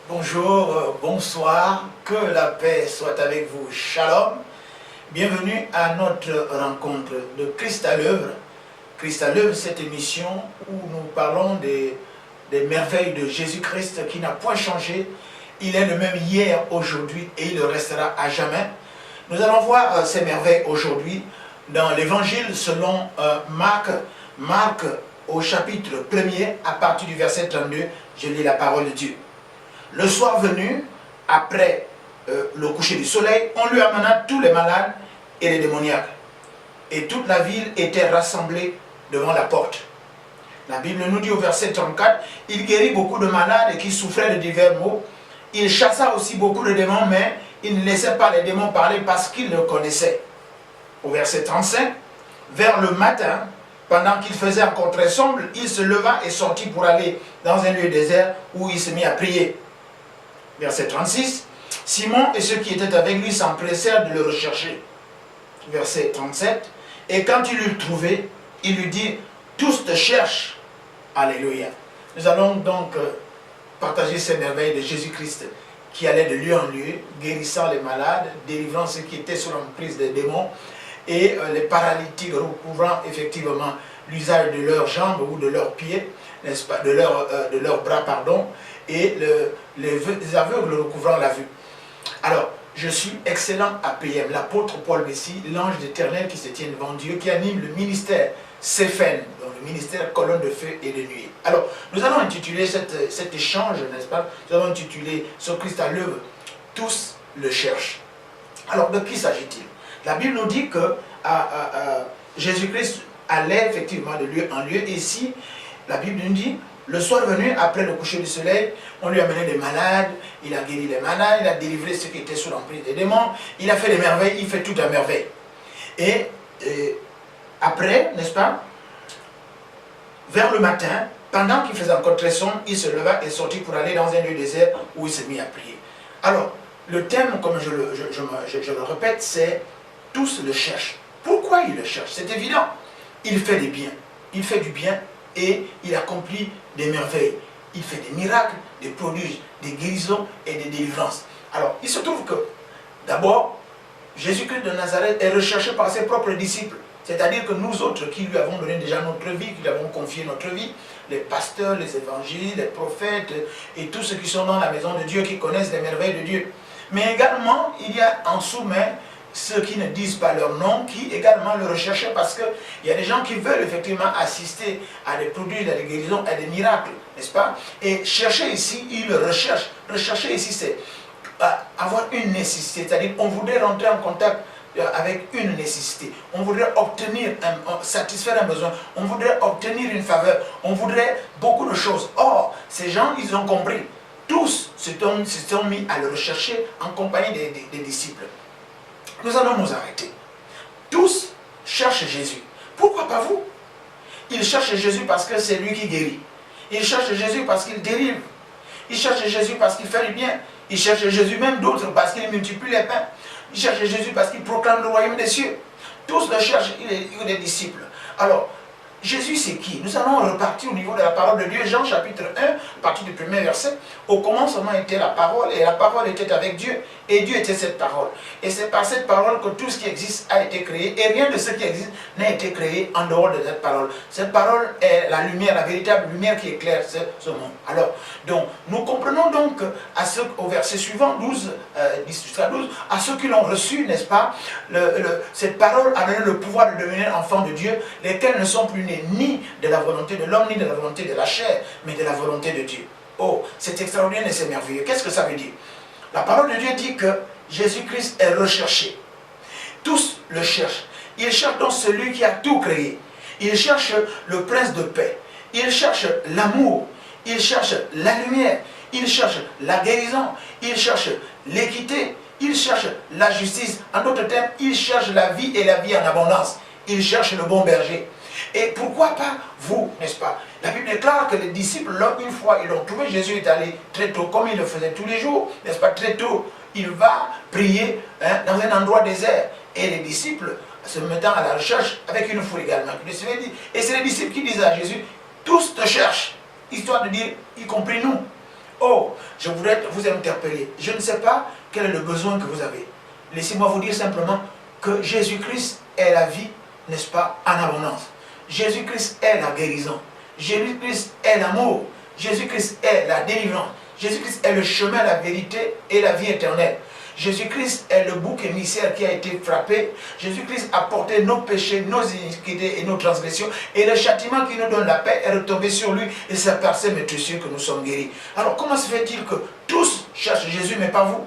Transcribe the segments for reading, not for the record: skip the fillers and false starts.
Bonjour, bonsoir, que la paix soit avec vous. Shalom. Bienvenue à notre rencontre de Christ à l'œuvre. Christ à l'œuvre, cette émission où nous parlons des merveilles de Jésus-Christ qui n'a point changé. Il est le même hier, aujourd'hui et il le restera à jamais. Nous allons voir ces merveilles aujourd'hui dans l'évangile selon Marc. Marc au chapitre 1er, à partir du verset 32, je lis la parole de Dieu. Le soir venu, après le coucher du soleil, on lui amena tous les malades et les démoniaques. Et toute la ville était rassemblée devant la porte. La Bible nous dit au verset 34, il guérit beaucoup de malades qui souffraient de divers maux. Il chassa aussi beaucoup de démons, mais il ne laissait pas les démons parler parce qu'il le connaissait. Au verset 35, vers le matin, pendant qu'il faisait encore très sombre, il se leva et sortit pour aller dans un lieu désert où il se mit à prier. Verset 36, Simon et ceux qui étaient avec lui s'empressèrent de le rechercher. Verset 37, et quand il l'eut trouvé, il lui dit, tous te cherchent. Alléluia. Nous allons donc partager ces merveilles de Jésus-Christ qui allait de lieu en lieu, guérissant les malades, délivrant ceux qui étaient sous l'emprise des démons, et les paralytiques recouvrant effectivement l'usage de leurs jambes ou de leurs pieds, n'est-ce pas, de leurs bras, pardon, et les aveugles recouvrant la vue. Alors, je suis excellent à PM, l'apôtre Paul Messie, l'ange d'Éternel qui se tient devant Dieu, qui anime le ministère Céphen, donc le ministère colonne de feu et de nuit. Alors, nous allons intituler cet échange, n'est-ce pas, nous allons intituler ce Christ à l'œuvre, tous le cherchent. Alors, de qui s'agit-il? La Bible nous dit que Jésus-Christ allait effectivement de lieu en lieu. Et ici, la Bible nous dit, le soir venu, après le coucher du soleil, on lui a amené des malades, il a guéri les malades, il a délivré ceux qui étaient sous l'emprise des démons, il a fait des merveilles, il fait toute la merveille. Et après, n'est-ce pas, vers le matin, pendant qu'il faisait encore très sombre, il se leva et sortit pour aller dans un lieu désert où il s'est mis à prier. Alors, le thème, comme je le répète, c'est tous le cherchent. Pourquoi il le cherche? C'est évident. Il fait des biens. Il fait du bien et il accomplit des merveilles. Il fait des miracles, des prodiges, des guérisons et des délivrances. Alors, il se trouve que, d'abord, Jésus-Christ de Nazareth est recherché par ses propres disciples. C'est-à-dire que nous autres qui lui avons donné déjà notre vie, qui lui avons confié notre vie, les pasteurs, les évangiles, les prophètes et tous ceux qui sont dans la maison de Dieu, qui connaissent les merveilles de Dieu. Mais également, il y a en sous-main ceux qui ne disent pas leur nom, qui également le recherchaient parce qu'il y a des gens qui veulent effectivement assister à des produits, à des guérisons, à des miracles, n'est-ce pas? Et chercher ici, ils le recherchent. Rechercher ici, c'est avoir une nécessité, c'est-à-dire on voudrait rentrer en contact avec une nécessité. On voudrait obtenir, satisfaire un besoin, on voudrait obtenir une faveur, on voudrait beaucoup de choses. Or, ces gens, ils ont compris. Tous se sont mis à le rechercher en compagnie des disciples. Nous allons nous arrêter. Tous cherchent Jésus. Pourquoi pas vous? Ils cherchent Jésus parce que c'est lui qui guérit. Ils cherchent Jésus parce qu'il délivre. Ils cherchent Jésus parce qu'il fait du bien. Ils cherchent Jésus même d'autres parce qu'il multiplie les pains. Ils cherchent Jésus parce qu'il proclame le royaume des cieux. Tous le cherchent, il est des disciples. Alors, Jésus c'est qui? Nous allons repartir au niveau de la parole de Dieu. Jean chapitre 1, à partir du premier verset. Au commencement était la parole, et la parole était avec Dieu, et Dieu était cette parole. Et c'est par cette parole que tout ce qui existe a été créé, et rien de ce qui existe n'a été créé en dehors de cette parole. Cette parole est la lumière, la véritable lumière qui éclaire ce monde. Alors, donc, nous comprenons donc au verset suivant, 12, 10 jusqu'à 12, à ceux qui l'ont reçu, n'est-ce pas, cette parole a donné le pouvoir de devenir enfants de Dieu, lesquels ne sont plus ni de la volonté de l'homme, ni de la volonté de la chair, mais de la volonté de Dieu. Oh, c'est extraordinaire et c'est merveilleux. Qu'est-ce que ça veut dire? La parole de Dieu dit que Jésus-Christ est recherché. Tous le cherchent. Ils cherchent donc celui qui a tout créé. Ils cherchent le prince de paix. Ils cherchent l'amour. Ils cherchent la lumière. Ils cherchent la guérison. Ils cherchent l'équité. Ils cherchent la justice. En d'autres termes, ils cherchent la vie et la vie en abondance. Ils cherchent le bon berger. Et pourquoi pas vous, n'est-ce pas? La Bible déclare que les disciples, une fois ils l'ont trouvé, Jésus est allé très tôt, comme il le faisait tous les jours, n'est-ce pas? Très tôt, il va prier dans un endroit désert. Et les disciples se mettant à la recherche avec une foule également. Et c'est les disciples qui disent à Jésus, tous te cherchent. histoire de dire, y compris nous. Oh, je voudrais vous interpeller. Je ne sais pas quel est le besoin que vous avez. Laissez-moi vous dire simplement que Jésus-Christ est la vie, n'est-ce pas, en abondance. Jésus-Christ est la guérison. Jésus-Christ est l'amour. Jésus-Christ est la délivrance. Jésus-Christ est le chemin, la vérité et la vie éternelle. Jésus-Christ est le bouc émissaire qui a été frappé. Jésus-Christ a porté nos péchés, nos iniquités et nos transgressions. Et le châtiment qui nous donne la paix est retombé sur lui. Et c'est par ses métissures que nous sommes guéris. Alors comment se fait-il que tous cherchent Jésus, mais pas vous?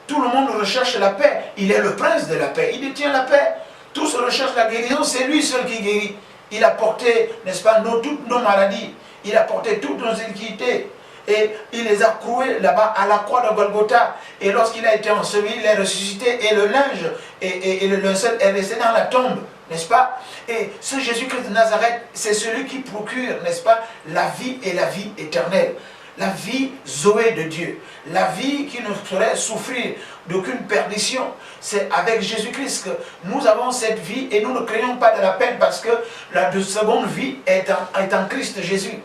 Tout le monde recherche la paix. Il est le prince de la paix. Il détient la paix. Tous recherchent la guérison. C'est lui seul qui guérit. Il a porté, n'est-ce pas, toutes nos maladies. Il a porté toutes nos iniquités. Et il les a cloués là-bas à la croix de Golgotha. Et lorsqu'il a été enseveli, il est ressuscité. Et le linge et le linceul est resté dans la tombe, n'est-ce pas? Et ce Jésus-Christ de Nazareth, c'est celui qui procure, n'est-ce pas, la vie et la vie éternelle. La vie Zoé de Dieu. La vie qui ne ferait souffrir d'aucune perdition. C'est avec Jésus-Christ que nous avons cette vie et nous ne craignons pas de la peine parce que la seconde vie est en Christ Jésus.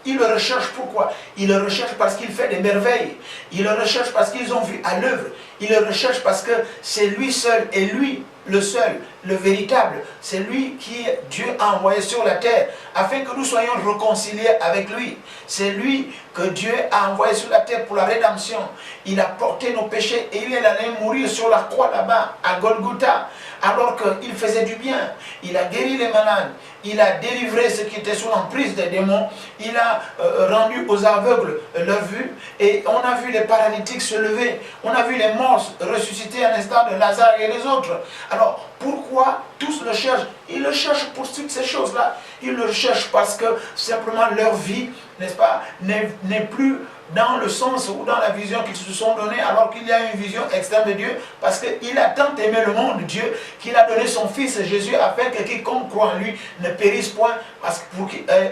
Ils le recherchent pourquoi? Ils le recherchent parce qu'il fait des merveilles. Ils le recherchent parce qu'ils ont vu à l'œuvre. Ils le recherchent parce que c'est lui seul et lui le seul, le véritable. C'est lui qui Dieu a envoyé sur la terre afin que nous soyons réconciliés avec lui. C'est lui que Dieu a envoyé sur la terre pour la rédemption. Il a porté nos péchés et il est allé mourir sur la croix là-bas à Golgotha. Alors qu'il faisait du bien, il a guéri les malades, il a délivré ceux qui étaient sous l'emprise des démons, il a rendu aux aveugles leur vue, et on a vu les paralytiques se lever, on a vu les morts ressusciter à l'instar de Lazare et les autres. Alors, pourquoi tous le cherchent? Ils le cherchent pour toutes ces choses-là. Ils le cherchent parce que simplement leur vie, n'est-ce pas, n'est plus dans le sens ou dans la vision qu'ils se sont donnés, alors qu'il y a une vision externe de Dieu, parce qu'il a tant aimé le monde, Dieu, qu'il a donné son Fils Jésus, afin que quiconque croit en lui ne périsse point,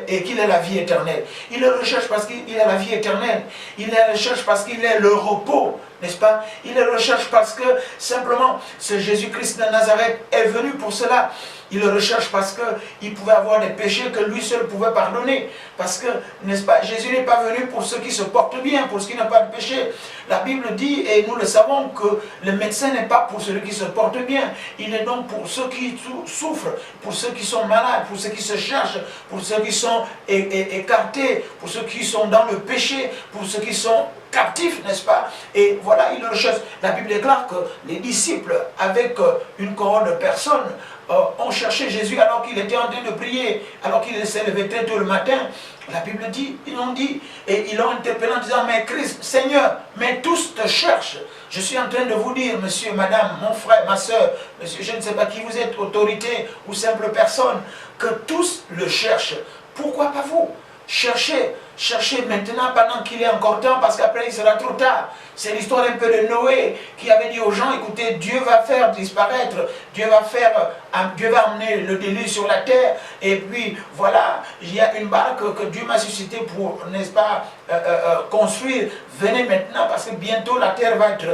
et qu'il ait la vie éternelle. Il le recherche parce qu'il a la vie éternelle. Il le recherche parce qu'il est le repos, n'est-ce pas? Il le recherche parce que simplement ce Jésus-Christ de Nazareth est venu pour cela. Il le recherche parce qu'il pouvait avoir des péchés que lui seul pouvait pardonner. Parce que, n'est-ce pas, Jésus n'est pas venu pour ceux qui se portent bien, pour ceux qui n'ont pas de péché. La Bible dit, et nous le savons, que le médecin n'est pas pour celui qui se porte bien. Il est donc pour ceux qui souffrent, pour ceux qui sont malades, pour ceux qui se cherchent, pour ceux qui sont écartés, pour ceux qui sont dans le péché, pour ceux qui sont captifs, n'est-ce pas? Et voilà, il le recherche. La Bible déclare que les disciples, avec une cohorte de personnes, ont cherché Jésus alors qu'il était en train de prier, alors qu'il s'est levé très tôt le matin. La Bible dit, ils l'ont dit, et ils l'ont interpellé en disant, mais Christ, Seigneur, mais tous te cherchent. Je suis en train de vous dire, monsieur, madame, mon frère, ma soeur, monsieur, je ne sais pas qui vous êtes, autorité ou simple personne, que tous le cherchent. Pourquoi pas vous? Cherchez maintenant pendant qu'il est encore temps, parce qu'après il sera trop tard. C'est l'histoire un peu de Noé qui avait dit aux gens, écoutez, Dieu va faire disparaître, Dieu va amener le déluge sur la terre, et puis voilà, il y a une barque que Dieu m'a suscité pour, n'est-ce pas, construire. Venez maintenant, parce que bientôt la terre va être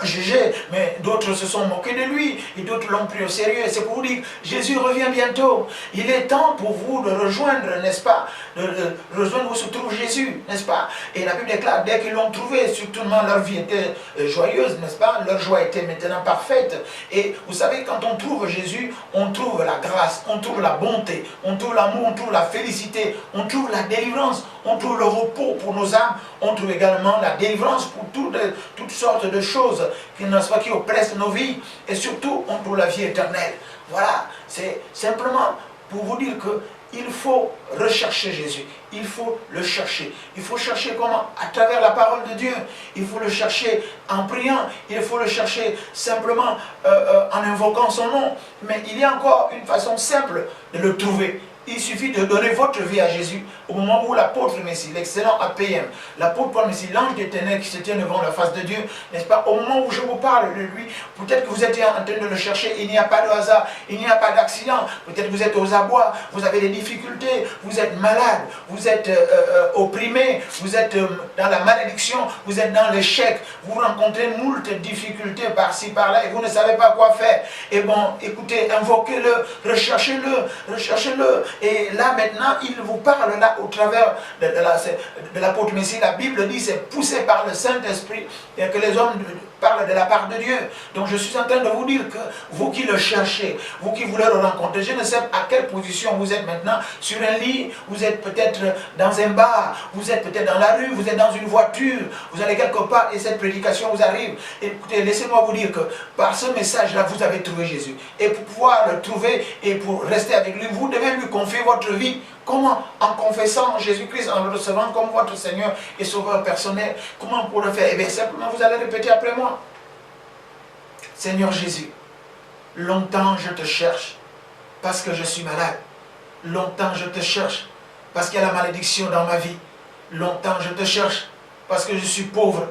jugé, mais d'autres se sont moqués de lui et d'autres l'ont pris au sérieux. C'est pour vous dire, Jésus revient bientôt. Il est temps pour vous de rejoindre, n'est-ce pas, de rejoindre où se trouve Jésus, n'est-ce pas? Et la Bible déclare, dès qu'ils l'ont trouvé, surtout leur vie était joyeuse, n'est-ce pas? Leur joie était maintenant parfaite. Et vous savez, quand on trouve Jésus, on trouve la grâce, on trouve la bonté, on trouve l'amour, on trouve la félicité, on trouve la délivrance, on trouve le repos pour nos âmes, on trouve également la délivrance pour toutes sortes de choses qui oppressent nos vies, et surtout on trouve la vie éternelle. Voilà, c'est simplement pour vous dire que il faut rechercher Jésus, il faut le chercher. Il faut chercher comment? À travers la parole de Dieu. Il faut le chercher en priant, il faut le chercher simplement en invoquant son nom. Mais il y a encore une façon simple de le trouver. Il suffit de donner votre vie à Jésus au moment où l'apôtre Messie, l'excellent APM, l'apôtre Paul Messie, l'ange des ténèbres qui se tient devant la face de Dieu, n'est-ce pas? Au moment où je vous parle de lui, peut-être que vous êtes en train de le chercher, il n'y a pas de hasard, il n'y a pas d'accident, peut-être que vous êtes aux abois, vous avez des difficultés, vous êtes malade, vous êtes opprimé, vous êtes dans la malédiction, vous êtes dans l'échec, vous rencontrez moult difficultés par-ci, par-là, et vous ne savez pas quoi faire. Et bon, écoutez, invoquez-le, recherchez-le, recherchez-le. Et là maintenant, il vous parle là au travers de l'apôtre Messie. La Bible dit c'est poussé par le Saint-Esprit et que les hommes parlent de la part de Dieu. Donc je suis en train de vous dire que vous qui le cherchez, vous qui voulez le rencontrer, je ne sais à quelle position vous êtes maintenant, sur un lit, vous êtes peut-être dans un bar, vous êtes peut-être dans la rue, vous êtes dans une voiture, vous allez quelque part et cette prédication vous arrive. Écoutez, laissez-moi vous dire que par ce message-là, vous avez trouvé Jésus. Et pour pouvoir le trouver et pour rester avec lui, vous devez lui confier votre vie. Comment? En confessant Jésus-Christ, en le recevant comme votre Seigneur et Sauveur personnel. Comment pour le faire? Eh bien simplement, vous allez répéter après moi. Seigneur Jésus, longtemps je te cherche parce que je suis malade. Longtemps je te cherche parce qu'il y a la malédiction dans ma vie. Longtemps je te cherche parce que je suis pauvre.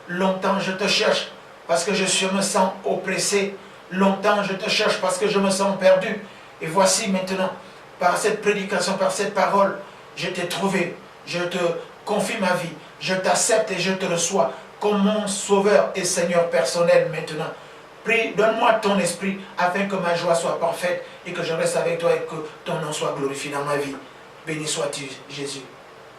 Longtemps je te cherche parce que je me sens oppressé. Longtemps je te cherche parce que je me sens perdu. Et voici maintenant, par cette prédication, par cette parole, je t'ai trouvé. Je te confie ma vie. Je t'accepte et je te reçois comme mon Sauveur et Seigneur personnel maintenant. Prie, donne-moi ton esprit afin que ma joie soit parfaite et que je reste avec toi et que ton nom soit glorifié dans ma vie. Béni sois-tu, Jésus.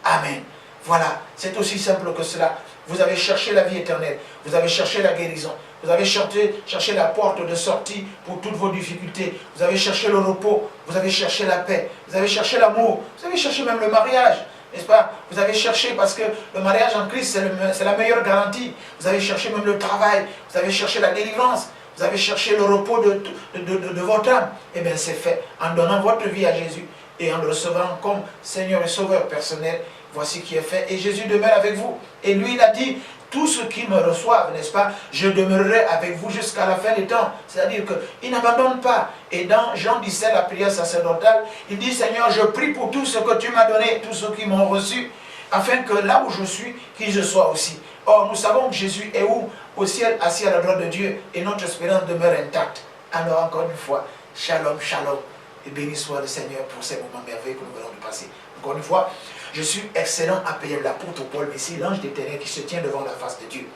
Amen. Voilà, c'est aussi simple que cela. Vous avez cherché la vie éternelle, vous avez cherché la guérison, vous avez cherché la porte de sortie pour toutes vos difficultés, vous avez cherché le repos, vous avez cherché la paix, vous avez cherché l'amour, vous avez cherché même le mariage, n'est-ce pas? Vous avez cherché parce que le mariage en Christ, c'est la meilleure garantie. Vous avez cherché même le travail, vous avez cherché la délivrance, vous avez cherché le repos de votre âme. Eh bien, c'est fait en donnant votre vie à Jésus et en le recevant comme Seigneur et Sauveur personnel. Voici qui est fait. Et Jésus demeure avec vous. Et lui, il a dit, tous ceux qui me reçoivent, n'est-ce pas, je demeurerai avec vous jusqu'à la fin des temps. C'est-à-dire qu'il n'abandonne pas. Et dans Jean 17, la prière sacerdotale, il dit, Seigneur, je prie pour tout ce que tu m'as donné, tous ceux qui m'ont reçu, afin que là où je suis, qu'ils je sois aussi. Or, nous savons que Jésus est où? Au ciel, assis à la droite de Dieu. Et notre espérance demeure intacte. Alors, encore une fois, shalom, shalom. Et béni soit le Seigneur pour ces moments merveilleux que nous venons de passer. Encore une fois, je suis excellent à payer l'apôtre Paul Messie, l'ange d'éternel qui se tient devant la face de Dieu.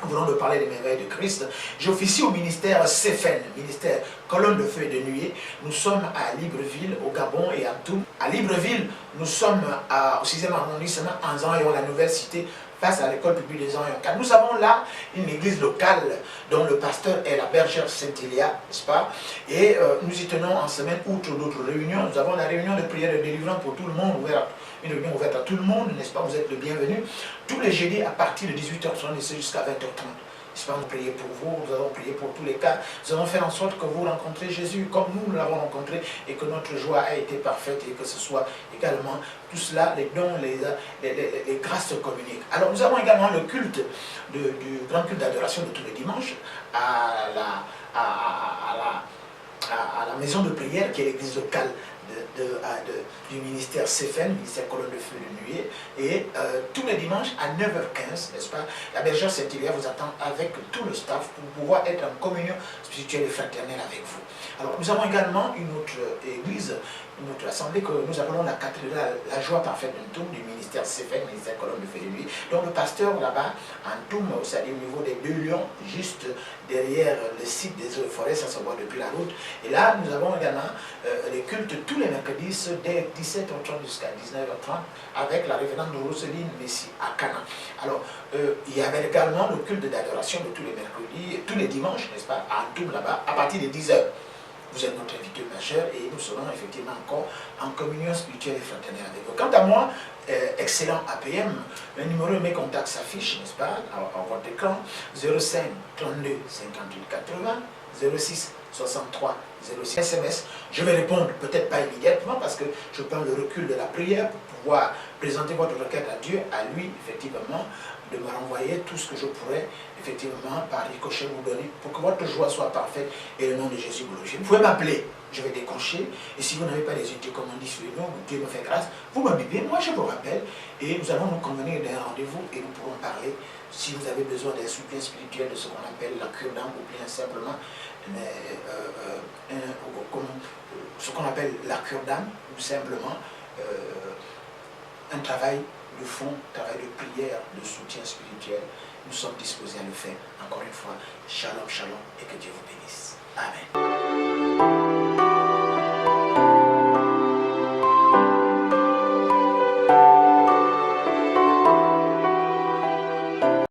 Nous venons de parler des merveilles de Christ. J'officie au ministère CFN, ministère colonne de feu et de nuée. Nous sommes à Libreville, au Gabon et à Toum. À Libreville, nous sommes au 6e arrondissement, en Zanyon, la nouvelle cité, face à l'école publique des Zanyon 4. Nous avons là une église locale dont le pasteur est la bergère Saint-Elia, n'est-ce pas? Et nous y tenons en semaine, outre d'autres réunions. Nous avons la réunion de prière et de délivrance pour tout le monde, une réunion ouverte à tout le monde, n'est-ce pas? Vous êtes le bienvenu. Tous les jeudis à partir de 18h30 et jusqu'à 20h30. N'est-ce pas? Nous prions pour vous, nous avons prié pour tous les cas. Nous allons faire en sorte que vous rencontrez Jésus comme nous l'avons rencontré et que notre joie a été parfaite et que ce soit également tout cela, les dons, les grâces se communiquent. Alors nous avons également le culte, du grand culte d'adoration de tous les dimanches à la maison de prière qui est l'église locale du ministère CFN, ministère colonne de feu de nuée, et tous les dimanches à 9h15, n'est-ce pas, la bergère Saint-Hilaire vous attend avec tout le staff pour pouvoir être en communion spirituelle et fraternelle avec vous. Alors nous avons également une autre église, une autre assemblée que nous appelons la cathédrale, la joie parfaite de Toum, du ministère CFN, ministère colonne de feu de nuée, dont le pasteur là-bas, en Toum, c'est-à-dire au niveau des 2 lions, juste derrière le site des eaux et forêts, ça se voit depuis la route. Et là, nous avons également les cultes tous les mercredis dès 17h30 jusqu'à 19h30 avec la révérende Roseline Messie à Cana. Alors, il y avait également le culte d'adoration de tous les mercredis, tous les dimanches, n'est-ce pas, à Toum là-bas, à partir de 10h. Vous êtes notre invité majeur et nous serons effectivement encore en communion spirituelle et fraternelle avec vous. Quant à moi, excellent APM, le numéro de mes contacts s'affiche, n'est-ce pas, à votre écran, 05 32 58 80 06 63 06 SMS. Je vais répondre, peut-être pas immédiatement, parce que je prends le recul de la prière pour pouvoir présenter votre requête à Dieu, à lui, effectivement, de me renvoyer tout ce que je pourrais, effectivement, par ricochet vous donner, pour que votre joie soit parfaite et le nom de Jésus glorifié. Vous pouvez m'appeler, je vais décrocher, et si vous n'avez pas les unités comme on dit sur nous, Dieu me fait grâce, vous me bipez, moi je vous rappelle, et nous allons nous convenir d'un rendez-vous, et nous pourrons parler, si vous avez besoin d'un soutien spirituel, de ce qu'on appelle la cure d'âme, ou bien simplement, ce qu'on appelle la cure d'âme, ou simplement un travail de fond, travail de prière, de soutien spirituel, nous sommes disposés à le faire. Encore une fois, shalom, shalom, et que Dieu vous bénisse. Amen.